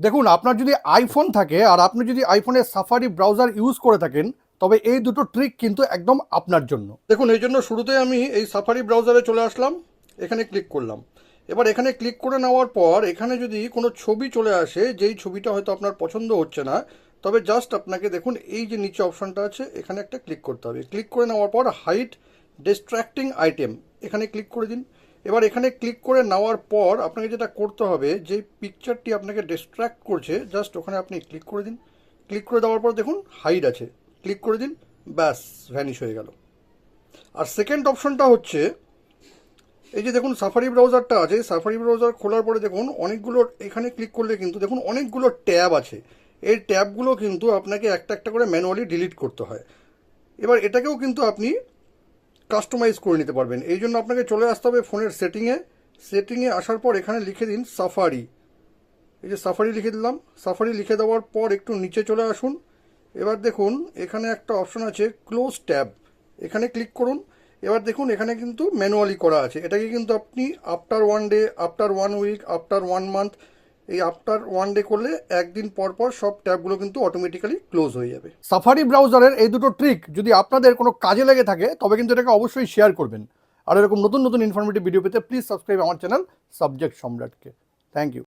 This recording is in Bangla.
দেখুন, আপনার যদি আইফোন থাকে আর আপনি যদি আইফোনের সাফারি ব্রাউজার ইউজ করে থাকেন, তবে এই দুটো ট্রিক কিন্তু একদম আপনার জন্য। দেখুন, এই জন্য শুরুতে আমি এই সাফারি ব্রাউজারে চলে আসলাম, এখানে ক্লিক করলাম। এবার এখানে ক্লিক করে নেওয়ার পর এখানে যদি কোনো ছবি চলে আসে, যেই ছবিটা হয়তো আপনার পছন্দ হচ্ছে না, তবে জাস্ট আপনাকে দেখুন এই যে নিচে অপশনটা আছে এখানে একটা ক্লিক করতে হবে। ক্লিক করে নেওয়ার পর হাইড ডিস্ট্র্যাক্টিং আইটেম এখানে ক্লিক করে দিন। এবার এখানে ক্লিক করে নেওয়ার পর আপনাকে যেটা করতে হবে, যে পিকচারটি আপনাকে ডিস্ট্র্যাক্ট করছে জাস্ট ওখানে আপনি ক্লিক করে দিন। ক্লিক করে দেওয়ার পর দেখুন হাইড আছে, ক্লিক করে দিন, ব্যাস ভ্যানিশ হয়ে গেল। আর সেকেন্ড অপশনটা হচ্ছে এই যে দেখুন সাফারি ব্রাউজারটা আছে, সাফারি ব্রাউজার খোলার পরে দেখুন অনেকগুলো, এখানে ক্লিক করলে কিন্তু দেখুন অনেকগুলো ট্যাব আছে। এই ট্যাবগুলো কিন্তু আপনাকে একটা একটা করে ম্যানুয়ালি ডিলিট করতে হয়। এবার এটাকেও কিন্তু আপনি কাস্টমাইজ করে নিতে পারবেন। এই জন্য আপনাকে চলে আসতে হবে ফোনের সেটিংয়ে আসার পর এখানে লিখে দিন সাফারি। এই যে সাফারি লিখে দিলাম, সাফারি লিখে দেওয়ার পর একটু নিচে চলে আসুন। এবার দেখুন এখানে একটা অপশন আছে ক্লোজ ট্যাব, এখানে ক্লিক করুন। এবার দেখুন এখানে কিন্তু ম্যানুয়ালি করা আছে, এটাকে কিন্তু আপনি after 1 day, after 1 week, after 1 month, এই আফটার 1 ডে করলে একদিন পর পর সব ট্যাবগুলো কিন্তু অটোমেটিক্যালি ক্লোজ হয়ে যাবে। সাফারি ব্রাউজারের এই দুটো ট্রিক যদি আপনাদের কোনো কাজে লেগে থাকে তবে কিন্তু এটাকে অবশ্যই শেয়ার করবেন। আর এরকম নতুন নতুন ইনফরমেটিভ ভিডিও পেতে প্লিজ সাবস্ক্রাইব আমার চ্যানেল সাবজেক্ট সম্রাটকে। Thank you.